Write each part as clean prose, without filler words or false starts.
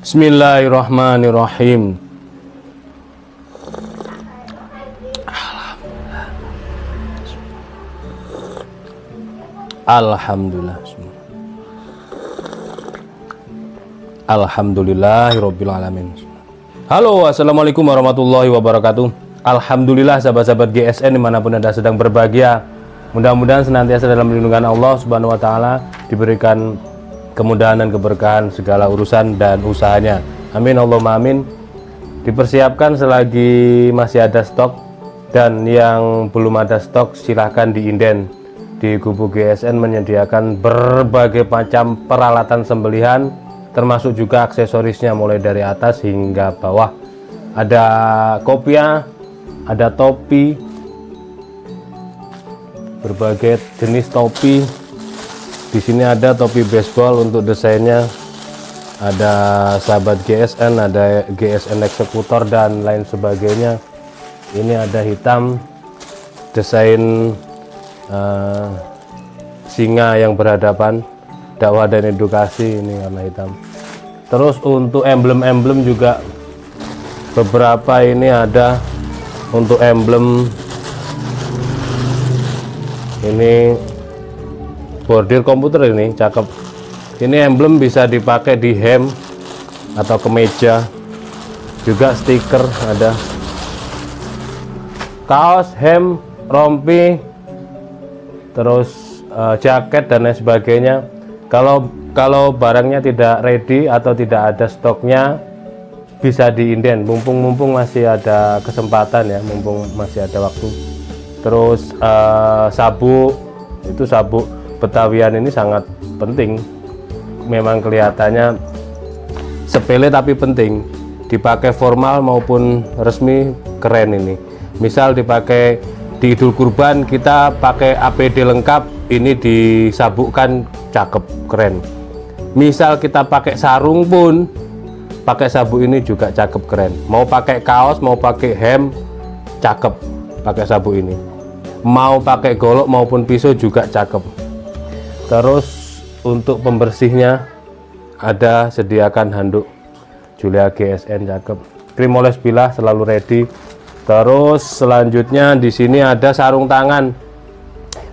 Bismillahirrahmanirrahim. Alhamdulillah. Alhamdulillahirabbil alamin. Halo, assalamualaikum warahmatullahi wabarakatuh. Alhamdulillah sahabat-sahabat GSN dimanapun Anda sedang berbahagia. Mudah-mudahan senantiasa dalam lindungan Allah Subhanahu wa taala, diberikan kemudahan dan keberkahan segala urusan dan usahanya. Amin Allahumma amin. Dipersiapkan selagi masih ada stok, dan yang belum ada stok silahkan diinden. Di Kubu GSN menyediakan berbagai macam peralatan sembelihan, termasuk juga aksesorisnya mulai dari atas hingga bawah. Ada kopiah, ada topi, berbagai jenis topi. Di sini ada topi baseball untuk desainnya. Ada sahabat GSN, ada GSN eksekutor dan lain sebagainya. Ini ada hitam, desain singa yang berhadapan, dakwah dan edukasi, ini warna hitam. Terus untuk emblem-emblem juga beberapa, ini ada untuk emblem, ini bordir komputer, ini cakep. Ini emblem bisa dipakai di hem atau kemeja, juga stiker ada, kaos, hem, rompi, terus jaket dan lain sebagainya. Kalau barangnya tidak ready atau tidak ada stoknya, bisa diinden, mumpung masih ada kesempatan ya, mumpung masih ada waktu. Terus sabuk, itu sabuk Betawian ini sangat penting, memang kelihatannya sepele tapi penting, dipakai formal maupun resmi keren ini. Misal dipakai di Idul Kurban, kita pakai APD lengkap, ini disabukkan, cakep, keren. Misal kita pakai sarung pun, pakai sabuk ini juga cakep, keren. Mau pakai kaos, mau pakai hem, cakep pakai sabuk ini. Mau pakai golok maupun pisau juga cakep. Terus untuk pembersihnya ada sediakan handuk Julia GSN, cakep. Krim oles bilah selalu ready. Terus selanjutnya di sini ada sarung tangan.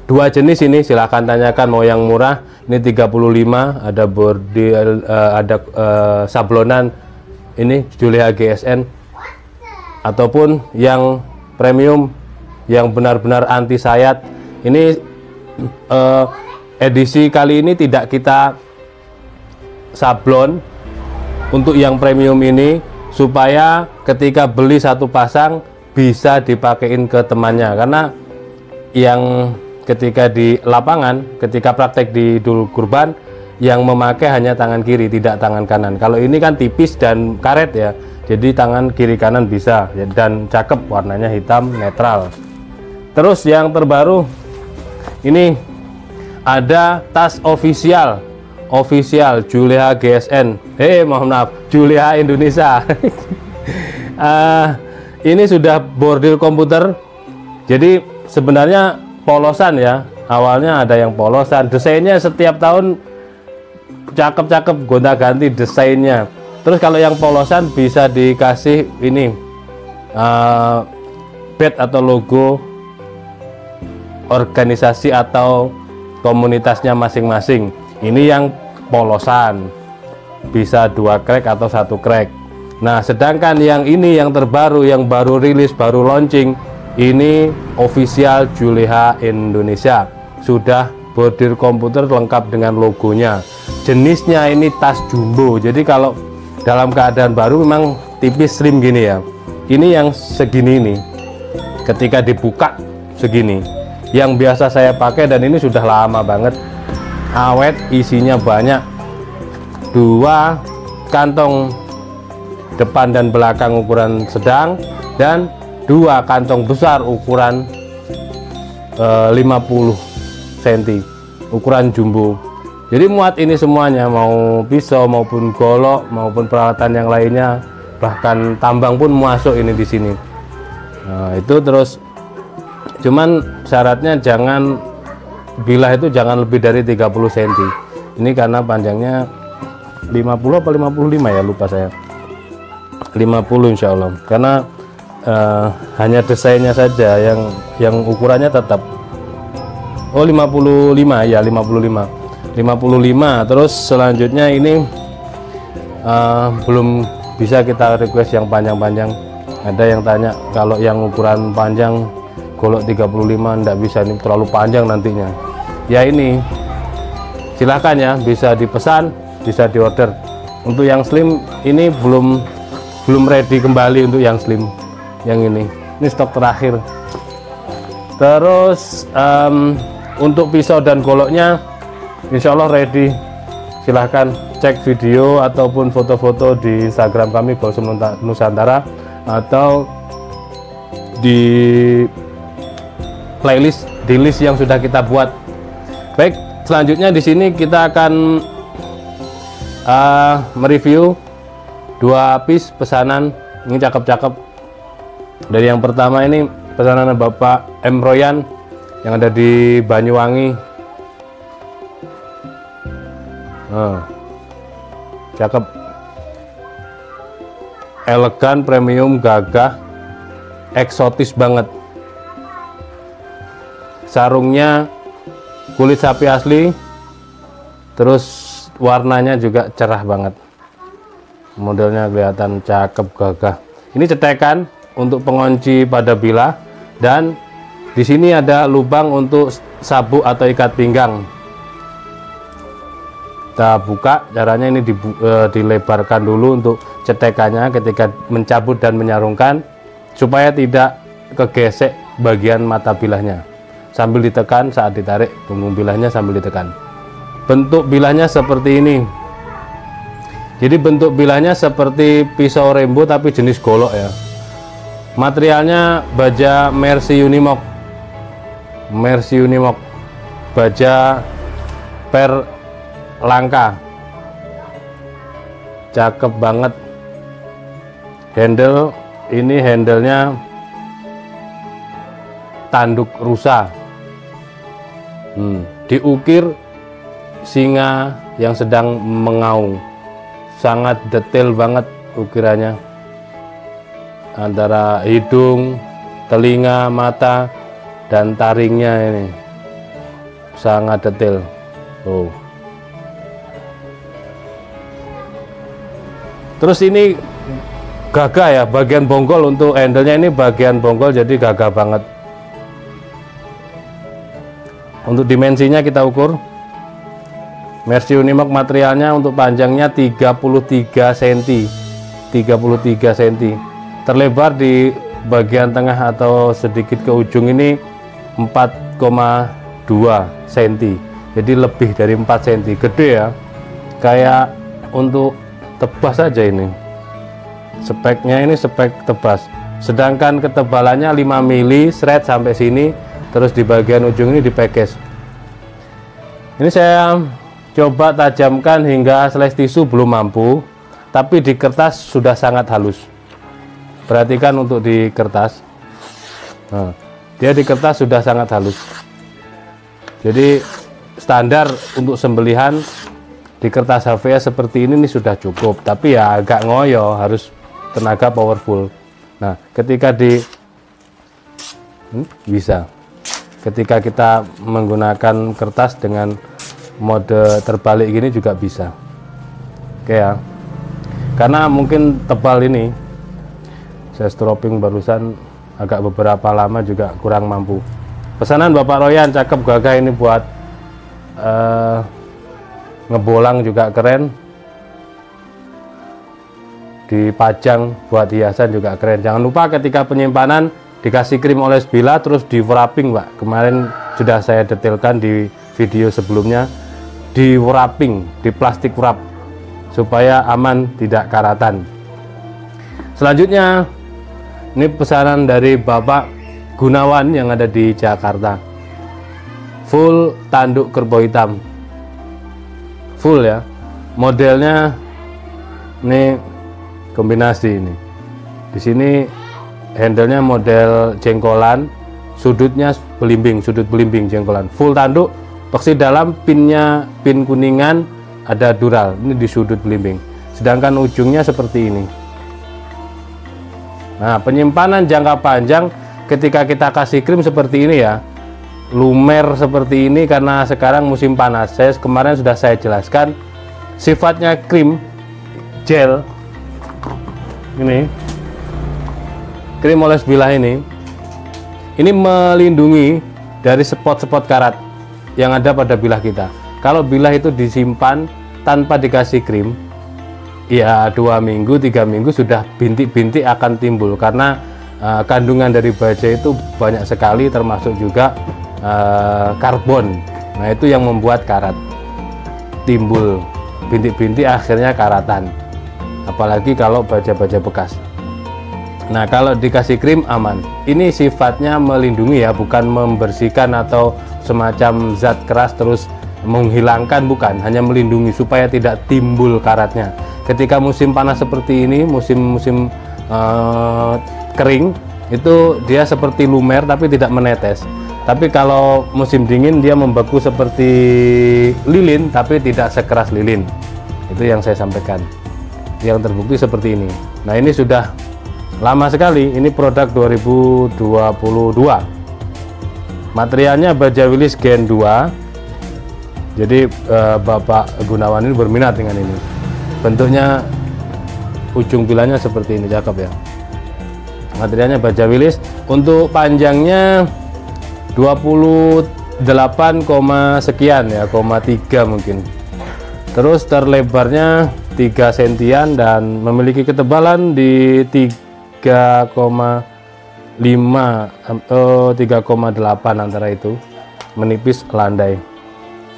Dua jenis ini, silahkan tanyakan mau yang murah ini 35, ada bordil, ada sablonan ini Julia GSN, ataupun yang premium yang benar-benar anti sayat. Ini edisi kali ini tidak kita sablon untuk yang premium ini, supaya ketika beli satu pasang bisa dipakein ke temannya, karena yang ketika di lapangan, ketika praktek di Idul Kurban, yang memakai hanya tangan kiri, tidak tangan kanan. Kalau ini kan tipis dan karet ya, jadi tangan kiri kanan bisa ya, dan cakep, warnanya hitam netral. Terus yang terbaru ini ada tas official Julia GSN, mohon maaf, Julia Indonesia. Ini sudah bordil komputer, jadi sebenarnya polosan ya, awalnya ada yang polosan, desainnya setiap tahun cakep-cakep, gonta-ganti desainnya. Terus kalau yang polosan bisa dikasih ini badge atau logo organisasi atau komunitasnya masing-masing. Ini yang polosan, bisa 2 crack atau 1 crack. Nah, sedangkan yang ini yang terbaru, yang baru rilis, baru launching, ini official Julia Indonesia, sudah bordir komputer lengkap dengan logonya. Jenisnya ini tas jumbo, jadi kalau dalam keadaan baru memang tipis slim gini ya. Ini yang segini nih, ketika dibuka segini, yang biasa saya pakai, dan ini sudah lama banget, awet, isinya banyak. 2 kantong depan dan belakang ukuran sedang, dan 2 kantong besar ukuran 50 cm, ukuran jumbo. Jadi muat ini semuanya, mau pisau maupun golok maupun peralatan yang lainnya, bahkan tambang pun masuk ini di sini. Nah, itu terus, cuman syaratnya jangan, bilah itu jangan lebih dari 30 cm. Ini karena panjangnya 50 apa 55 ya, lupa saya. 50 insya Allah, karena hanya desainnya saja yang ukurannya tetap. Oh 55 ya, 55. Terus selanjutnya ini belum bisa kita request yang panjang-panjang. Ada yang tanya kalau yang ukuran panjang golok 35 enggak bisa, ini terlalu panjang nantinya. Ya ini silahkan ya, bisa dipesan, bisa diorder. Untuk yang slim ini belum ready kembali. Untuk yang slim yang ini stok terakhir. Terus untuk pisau dan goloknya insya Allah ready. Silahkan cek video ataupun foto-foto di Instagram kami Golsum Nusantara, atau di playlist, di list yang sudah kita buat. Baik, selanjutnya di sini kita akan mereview 2 piece pesanan. Ini cakep-cakep. Dari yang pertama ini pesanan Bapak M. Royan yang ada di Banyuwangi. Cakep, elegan, premium, gagah, eksotis banget. Sarungnya kulit sapi asli, terus warnanya juga cerah banget. Modelnya kelihatan cakep, gagah. Ini cetekan untuk pengunci pada bilah, dan di sini ada lubang untuk sabuk atau ikat pinggang. Kita buka, caranya ini dilebarkan dulu untuk cetekannya ketika mencabut dan menyarungkan, supaya tidak kegesek bagian mata bilahnya. Sambil ditekan saat ditarik, punggung bilahnya sambil ditekan. Bentuk bilahnya seperti ini. Jadi bentuk bilahnya seperti pisau Rembo tapi jenis golok ya. Materialnya baja Mercy Unimog. Baja per langka. Cakep banget. Handle ini, handlenya tanduk rusa. Diukir singa yang sedang mengaum. Sangat detail banget ukirannya, antara hidung, telinga, mata, dan taringnya ini sangat detail. Terus ini gagah ya, bagian bonggol untuk handlenya ini bagian bonggol, jadi gagah banget. Untuk dimensinya kita ukur. Mercy Unimog materialnya untuk panjangnya 33 cm. Terlebar di bagian tengah atau sedikit ke ujung ini 4,2 cm. Jadi lebih dari 4 cm. Gede ya. Kayak untuk tebas saja ini. Speknya ini spek tebas. Sedangkan ketebalannya 5 mili thread sampai sini, terus di bagian ujung ini dipekes. Ini saya coba tajamkan hingga slice tisu belum mampu, tapi di kertas sudah sangat halus. Perhatikan untuk di kertas. Dia di kertas sudah sangat halus. Jadi standar untuk sembelihan di kertas HVS seperti ini sudah cukup, tapi ya agak ngoyo, harus tenaga powerful. Nah, ketika bisa. Ketika kita menggunakan kertas dengan mode terbalik gini juga bisa. Oke ya, karena mungkin tebal ini, saya stropping barusan agak beberapa lama juga kurang mampu. Pesanan Bapak Royan cakep, gagah, ini buat ngebolang juga keren, dipajang buat hiasan juga keren. Jangan lupa ketika penyimpanan dikasih krim oles bila, terus di wrapping Pak. Kemarin sudah saya detailkan di video sebelumnya, di wrapping, di plastik wrap, supaya aman, tidak karatan. Selanjutnya ini pesanan dari Bapak Gunawan yang ada di Jakarta. Full tanduk kerbau hitam, full ya. Modelnya ini kombinasi ini. Di sini handlenya model jengkolan, sudutnya belimbing, sudut belimbing jengkolan. Full tanduk, peksi dalam, pinnya pin kuningan, ada dural ini di sudut belimbing, sedangkan ujungnya seperti ini. Nah, penyimpanan jangka panjang ketika kita kasih krim seperti ini ya, lumer seperti ini karena sekarang musim panas. Kemarin sudah saya jelaskan sifatnya krim gel ini, krim oles bilah ini melindungi dari spot-spot karat yang ada pada bilah kita. Kalau bilah itu disimpan tanpa dikasih krim, ya 2 minggu 3 minggu sudah bintik-bintik akan timbul karena kandungan dari baja itu banyak sekali, termasuk juga karbon. Nah, itu yang membuat karat timbul bintik-bintik, akhirnya karatan, apalagi kalau baja-baja bekas. Nah, kalau dikasih krim aman. Ini sifatnya melindungi ya, bukan membersihkan atau semacam zat keras terus menghilangkan, bukan, hanya melindungi supaya tidak timbul karatnya. Ketika musim panas seperti ini, musim kering, itu dia seperti lumer tapi tidak menetes. Tapi kalau musim dingin dia membeku seperti lilin tapi tidak sekeras lilin. Itu yang saya sampaikan, yang terbukti seperti ini. Nah, ini sudah lama sekali, ini produk 2022. Materialnya baja Willys Gen 2. Jadi Bapak Gunawan ini berminat dengan ini. Bentuknya ujung bilahnya seperti ini, cakep ya. Materialnya baja Willys. Untuk panjangnya 28, sekian ya, 3 mungkin. Terus terlebarnya 3 sentian dan memiliki ketebalan di 3,8 antara itu, menipis landai.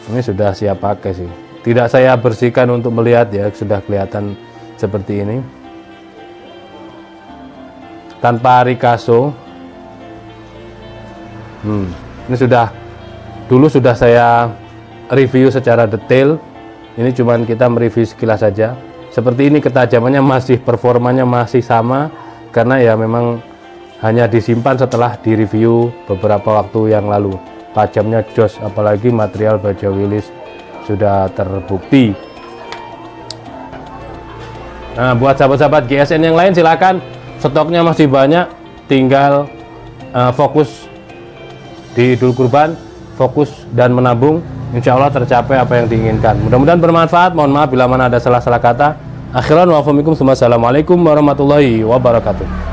Ini sudah siap pakai sih, tidak saya bersihkan untuk melihat ya, sudah kelihatan seperti ini tanpa rikaso. Ini dulu sudah saya review secara detail, ini cuman kita mereview sekilas saja. Seperti ini ketajamannya masih, performanya masih sama, karena ya memang hanya disimpan setelah direview beberapa waktu yang lalu. Tajamnya jos, apalagi material baja Willys sudah terbukti. Nah, buat sahabat-sahabat GSN yang lain silakan, stoknya masih banyak, tinggal fokus di Idul Kurban, fokus dan menabung, insya Allah tercapai apa yang diinginkan. Mudah-mudahan bermanfaat. Mohon maaf bila mana ada salah-salah kata. Akhiran wa assalamualaikum warahmatullahi wabarakatuh.